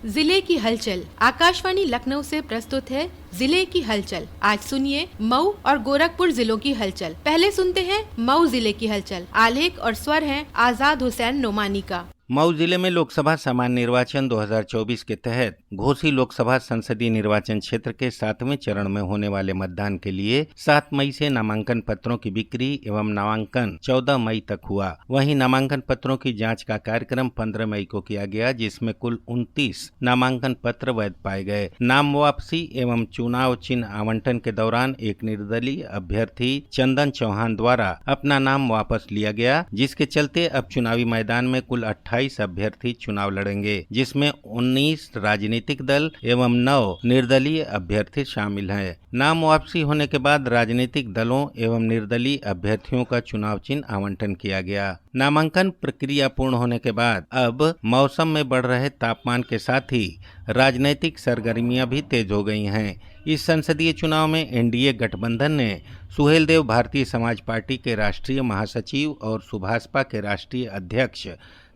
जिले की हलचल। आकाशवाणी लखनऊ से प्रस्तुत है जिले की हलचल। आज सुनिए मऊ और गोरखपुर जिलों की हलचल। पहले सुनते हैं मऊ जिले की हलचल। आलेख और स्वर हैं आजाद हुसैन नोमानी का। मऊ जिले में लोकसभा सामान्य निर्वाचन 2024 के तहत घोसी लोकसभा संसदीय निर्वाचन क्षेत्र के 7वें चरण में होने वाले मतदान के लिए 7 मई से नामांकन पत्रों की बिक्री एवं नामांकन 14 मई तक हुआ। वहीं नामांकन पत्रों की जांच का कार्यक्रम 15 मई को किया गया, जिसमें कुल 29 नामांकन पत्र वैध पाए गए। नाम वापसी एवं चुनाव चिन्ह आवंटन के दौरान एक निर्दलीय अभ्यर्थी चंदन चौहान द्वारा अपना नाम वापस लिया गया, जिसके चलते अब चुनावी मैदान में कुल 28 अभ्यर्थी चुनाव लड़ेंगे, जिसमें 19 राजनीतिक दल एवं 9 निर्दलीय अभ्यर्थी शामिल हैं। नाम वापसी होने के बाद राजनीतिक दलों एवं निर्दलीय अभ्यर्थियों का चुनाव चिन्ह आवंटन किया गया। नामांकन प्रक्रिया पूर्ण होने के बाद अब मौसम में बढ़ रहे तापमान के साथ ही राजनीतिक सरगर्मियां भी तेज हो गई हैं। इस संसदीय चुनाव में एनडीए गठबंधन ने सुहेलदेव भारतीय समाज पार्टी के राष्ट्रीय महासचिव और सुभाषपा के राष्ट्रीय अध्यक्ष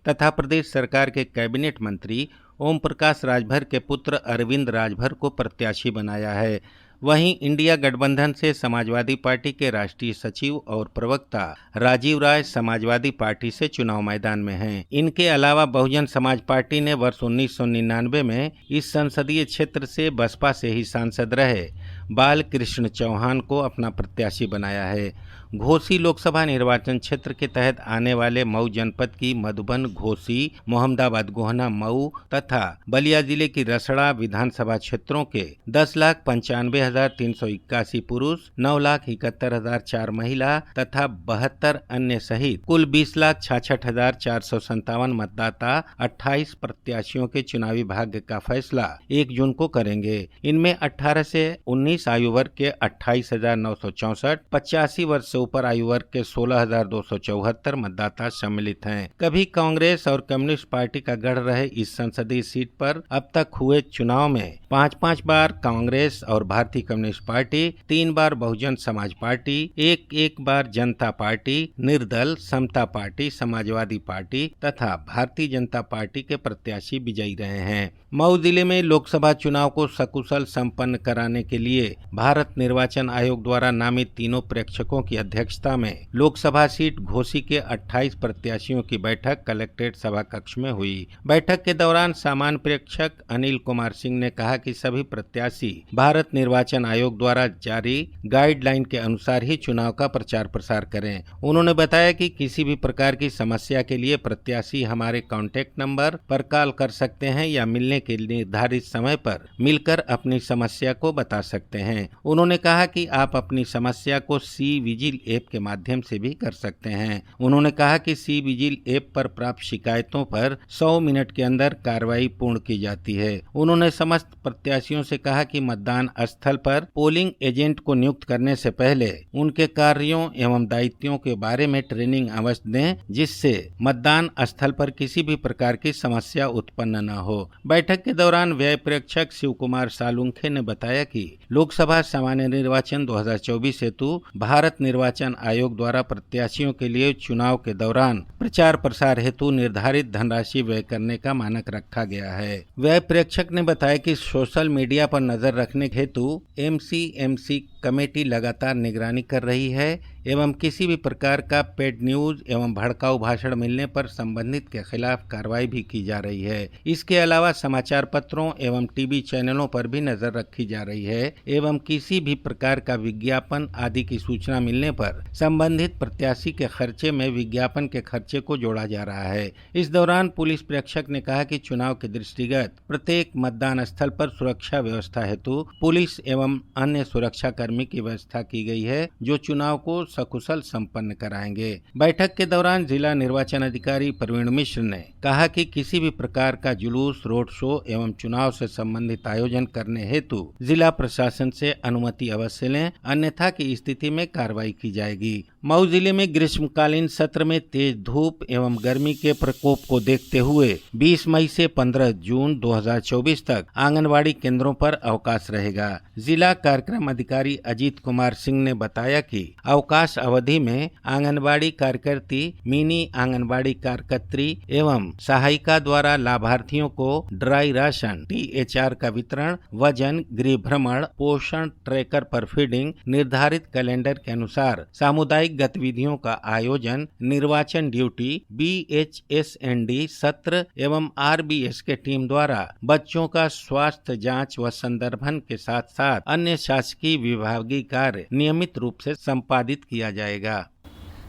तथा प्रदेश सरकार के कैबिनेट मंत्री ओम प्रकाश राजभर के पुत्र अरविंद राजभर को प्रत्याशी बनाया है। वहीं इंडिया गठबंधन से समाजवादी पार्टी के राष्ट्रीय सचिव और प्रवक्ता राजीव राय समाजवादी पार्टी से चुनाव मैदान में हैं। इनके अलावा बहुजन समाज पार्टी ने वर्ष 1999 में इस संसदीय क्षेत्र से बसपा से ही सांसद रहे बाल कृष्ण चौहान को अपना प्रत्याशी बनाया है। घोसी लोकसभा निर्वाचन क्षेत्र के तहत आने वाले मऊ जनपद की मधुबन, घोसी, मोहम्मदाबाद, गोहना, मऊ तथा बलिया जिले की रसड़ा विधानसभा क्षेत्रों के 10,95,381 पुरुष, 9,71,004 महिला तथा 72 अन्य सहित कुल 20,66,457 मतदाता 28 प्रत्याशियों के चुनावी भाग्य का फैसला 1 जून को करेंगे। इनमें 18 से 19 आयु वर्ग के 28,964, 85 वर्ष से ऊपर आयु वर्ग के 16,274 मतदाता सम्मिलित हैं। कभी कांग्रेस और कम्युनिस्ट पार्टी का गढ़ रहे इस संसदीय सीट पर अब तक हुए चुनाव में 5-5 बार कांग्रेस और भारतीय कम्युनिस्ट पार्टी, 3 बार बहुजन समाज पार्टी, 1 बार जनता पार्टी, निर्दल, समता पार्टी, समाजवादी पार्टी तथा भारतीय जनता पार्टी के प्रत्याशी विजयी रहे हैं। मऊ जिले में लोकसभा चुनाव को सकुशल संपन्न कराने के लिए भारत निर्वाचन आयोग द्वारा नामित तीनों प्रेक्षकों की अध्यक्षता में लोकसभा सीट घोसी के 28 प्रत्याशियों की बैठक कलेक्ट्रेट सभा कक्ष में हुई। बैठक के दौरान सामान्य प्रेक्षक अनिल कुमार सिंह ने कहा कि सभी प्रत्याशी भारत निर्वाचन आयोग द्वारा जारी गाइडलाइन के अनुसार ही चुनाव का प्रचार प्रसार करें। उन्होंने बताया कि किसी भी प्रकार की समस्या के लिए प्रत्याशी हमारे कॉन्टैक्ट नंबर पर कॉल कर सकते हैं या मिलने के निर्धारित समय पर मिलकर अपनी समस्या को बता सकते हैं। उन्होंने कहा कि आप अपनी समस्या को सी विजिल ऐप के माध्यम से भी कर सकते हैं। उन्होंने कहा कि सी विजिल ऐप पर प्राप्त शिकायतों पर 100 मिनट के अंदर कार्रवाई पूर्ण की जाती है। उन्होंने समस्त प्रत्याशियों से कहा कि मतदान स्थल पर पोलिंग एजेंट को नियुक्त करने से पहले उनके कार्यों एवं दायित्वों के बारे में ट्रेनिंग अवश्य दें, जिससे मतदान स्थल पर किसी भी प्रकार की समस्या उत्पन्न न हो। बैठक के दौरान व्यय प्रेक्षक शिव कुमार सालुंखे ने बताया कि लोकसभा सामान्य निर्वाचन 2024 हेतु भारत निर्वाचन आयोग द्वारा प्रत्याशियों के लिए चुनाव के दौरान प्रचार प्रसार हेतु निर्धारित धनराशि व्यय करने का मानक रखा गया है। व्यय प्रेक्षक ने बताया कि सोशल मीडिया पर नजर रखने हेतु एमसीएमसी कमेटी लगातार निगरानी कर रही है एवं किसी भी प्रकार का पेड न्यूज एवं भड़काऊ भाषण मिलने पर संबंधित के खिलाफ कार्रवाई भी की जा रही है। इसके अलावा समाचार पत्रों एवं टीवी चैनलों पर भी नजर रखी जा रही है एवं किसी भी प्रकार का विज्ञापन आदि की सूचना मिलने पर संबंधित प्रत्याशी के खर्चे में विज्ञापन के खर्चे को जोड़ा जा रहा है। इस दौरान पुलिस प्रेक्षक ने कहा कि चुनाव के दृष्टिगत प्रत्येक मतदान स्थल पर सुरक्षा व्यवस्था हेतु पुलिस एवं अन्य सुरक्षा कर्मी की व्यवस्था की गई है, जो चुनाव को सकुशल संपन्न कराएंगे। बैठक के दौरान जिला निर्वाचन अधिकारी प्रवीण मिश्र ने कहा कि किसी भी प्रकार का जुलूस, रोड शो एवं चुनाव से संबंधित आयोजन करने हेतु जिला प्रशासन से अनुमति अवश्य लें, अन्यथा की स्थिति में कार्रवाई की जाएगी। मऊ जिले में ग्रीष्मकालीन सत्र में तेज धूप एवं गर्मी के प्रकोप को देखते हुए 20 मई से 15 जून 2024 तक आंगनवाड़ी केंद्रों पर अवकाश रहेगा। जिला कार्यक्रम अधिकारी अजीत कुमार सिंह ने बताया कि अवकाश अवकाश अवधि में आंगनबाड़ी कार्यकर्ती, मिनी आंगनबाड़ी कार्यकर्त्री एवं सहायिका द्वारा लाभार्थियों को ड्राई राशन, THR का वितरण, वजन, गृह भ्रमण, पोषण ट्रैकर पर फीडिंग, निर्धारित कैलेंडर के अनुसार सामुदायिक गतिविधियों का आयोजन, निर्वाचन ड्यूटी, BHSND सत्र एवं RBS के टीम द्वारा बच्चों का स्वास्थ्य जांच व संदर्भन के साथ साथ अन्य शासकीय विभागीय कार्य नियमित रूप से संपादित किया जाएगा।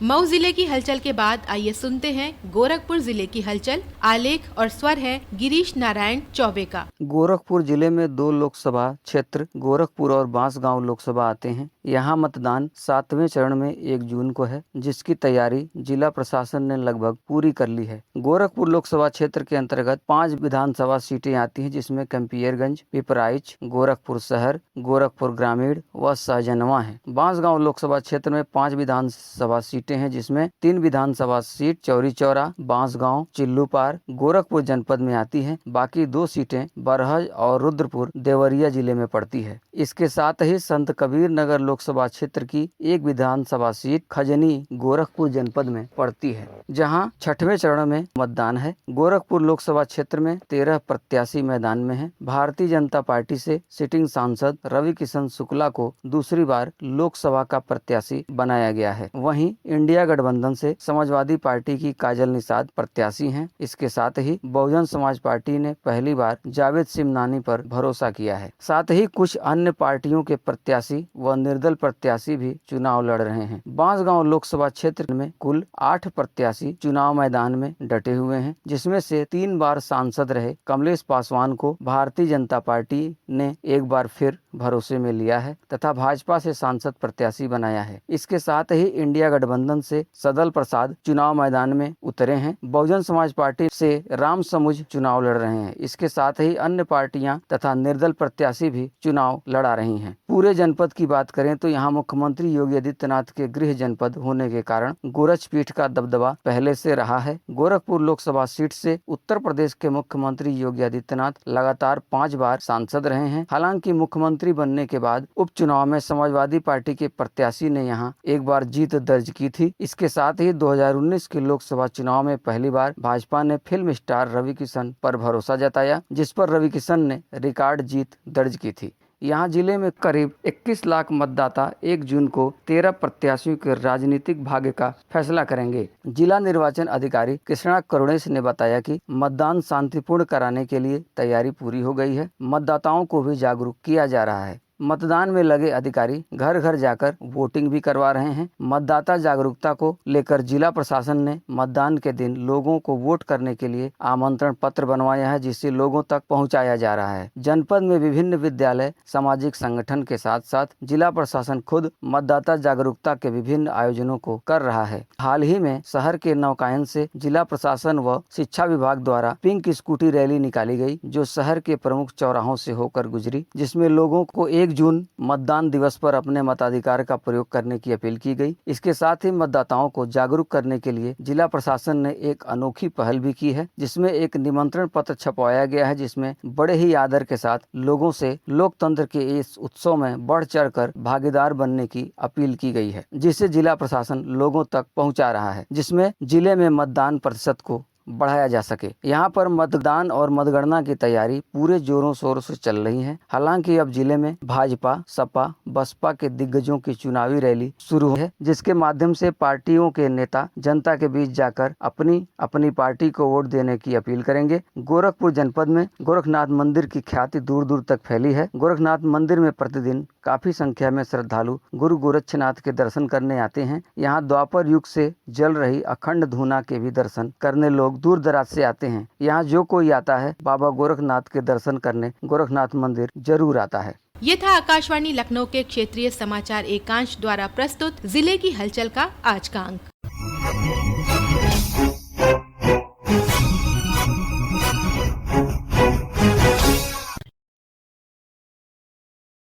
मऊ जिले की हलचल के बाद आइए सुनते हैं गोरखपुर जिले की हलचल। आलेख और स्वर है गिरीश नारायण चौबे का। गोरखपुर जिले में 2 लोकसभा क्षेत्र गोरखपुर और बांसगांव लोकसभा आते हैं। यहाँ मतदान 7वें चरण में 1 जून को है, जिसकी तैयारी जिला प्रशासन ने लगभग पूरी कर ली है। गोरखपुर लोकसभा क्षेत्र के अंतर्गत 5 विधानसभा सीटें आती हैं, जिसमें कम्पियरगंज, पिपराइच, गोरखपुर शहर, गोरखपुर ग्रामीण व सहजनवा है। बांसगांव लोकसभा क्षेत्र में 5 विधानसभा सीटें हैं, जिसमें 3 विधानसभा सीट चौरी चौरा, बांसगांव, चिल्लूपार, गोरखपुर जनपद में आती हैं। बाकी 2 सीटें बरहज और रुद्रपुर देवरिया जिले में पड़ती है। इसके साथ ही संत कबीर नगर लोकसभा क्षेत्र की 1 विधानसभा सीट खजनी गोरखपुर जनपद में पड़ती है, जहां 6वें चरण में मतदान है। गोरखपुर लोकसभा क्षेत्र में 13 प्रत्याशी मैदान में हैं। भारतीय जनता पार्टी से सिटिंग सांसद रवि किशन शुक्ला को दूसरी बार लोकसभा का प्रत्याशी बनाया गया है। वहीं इंडिया गठबंधन से समाजवादी पार्टी की काजल निषाद प्रत्याशी हैं। इसके साथ ही बहुजन समाज पार्टी ने पहली बार जावेद सिमनानी पर भरोसा किया है। साथ ही कुछ अन्य पार्टियों के प्रत्याशी व निर्दल प्रत्याशी भी चुनाव लड़ रहे हैं। बांसगांव लोकसभा क्षेत्र में कुल 8 प्रत्याशी चुनाव मैदान में डटे हुए हैं, जिसमें से 3 बार सांसद रहे कमलेश पासवान को भारतीय जनता पार्टी ने एक बार फिर भरोसे में लिया है तथा भाजपा से सांसद प्रत्याशी बनाया है। इसके साथ ही इंडिया गठबंधन से सदल प्रसाद चुनाव मैदान में उतरे हैं। बहुजन समाज पार्टी से राम समुझ चुनाव लड़ रहे हैं। इसके साथ ही अन्य पार्टियां तथा निर्दल प्रत्याशी भी चुनाव लड़ा रही हैं। पूरे जनपद की बात करें तो यहाँ मुख्यमंत्री योगी आदित्यनाथ के गृह जनपद होने के कारण गोरक्षपीठ का दबदबा पहले से रहा है। गोरखपुर लोकसभा सीट से उत्तर प्रदेश के मुख्यमंत्री योगी आदित्यनाथ लगातार 5 बार सांसद रहे हैं। हालांकि मुख्यमंत्री बनने के बाद उपचुनाव में समाजवादी पार्टी के प्रत्याशी ने यहाँ एक बार जीत दर्ज की थी। इसके साथ ही 2019 के लोकसभा चुनाव में पहली बार भाजपा ने फिल्म स्टार रवि किशन पर भरोसा जताया, जिस पर रवि किशन ने रिकॉर्ड जीत दर्ज की थी। यहाँ जिले में करीब 21 लाख मतदाता 1 जून को 13 प्रत्याशियों के राजनीतिक भाग्य का फैसला करेंगे। जिला निर्वाचन अधिकारी कृष्णा करुणेश ने बताया कि मतदान शांतिपूर्ण कराने के लिए तैयारी पूरी हो गई है। मतदाताओं को भी जागरूक किया जा रहा है। मतदान में लगे अधिकारी घर घर जाकर वोटिंग भी करवा रहे हैं। मतदाता जागरूकता को लेकर जिला प्रशासन ने मतदान के दिन लोगों को वोट करने के लिए आमंत्रण पत्र बनवाया है, जिससे लोगों तक पहुंचाया जा रहा है। जनपद में विभिन्न विद्यालय, सामाजिक संगठन के साथ साथ जिला प्रशासन खुद मतदाता जागरूकता के विभिन्न आयोजनों को कर रहा है। हाल ही में शहर के नौकायन से जिला प्रशासन व शिक्षा विभाग द्वारा पिंक स्कूटी रैली निकाली गई, जो शहर के प्रमुख चौराहों से होकर गुजरी, जिसमें लोगों को 1 जून मतदान दिवस पर अपने मताधिकार का प्रयोग करने की अपील की गई। इसके साथ ही मतदाताओं को जागरूक करने के लिए जिला प्रशासन ने एक अनोखी पहल भी की है, जिसमें एक निमंत्रण पत्र छपवाया गया है, जिसमें बड़े ही आदर के साथ लोगों से लोकतंत्र के इस उत्सव में बढ़ चढ़कर भागीदार बनने की अपील की गई है, जिसे जिला प्रशासन लोगों तक पहुंचा रहा है, जिसमें जिले में मतदान प्रतिशत को बढ़ाया जा सके। यहाँ पर मतदान और मतगणना की तैयारी पूरे जोरों शोरों से चल रही है। हालांकि अब जिले में भाजपा, सपा, बसपा के दिग्गजों की चुनावी रैली शुरू है, जिसके माध्यम से पार्टियों के नेता जनता के बीच जाकर अपनी अपनी पार्टी को वोट देने की अपील करेंगे। गोरखपुर जनपद में गोरखनाथ मंदिर की ख्याति दूर दूर तक फैली है। गोरखनाथ मंदिर में प्रतिदिन काफी संख्या में श्रद्धालु गुरु गोरक्षनाथ के दर्शन करने आते हैं। यहाँ द्वापर युग से जल रही अखंड धूना के भी दर्शन करने लोग दूर दराज से आते हैं। यहाँ जो कोई आता है बाबा गोरखनाथ के दर्शन करने गोरखनाथ मंदिर जरूर आता है। ये था आकाशवाणी लखनऊ के क्षेत्रीय समाचार एकांश द्वारा प्रस्तुत जिले की हलचल का आज का अंक।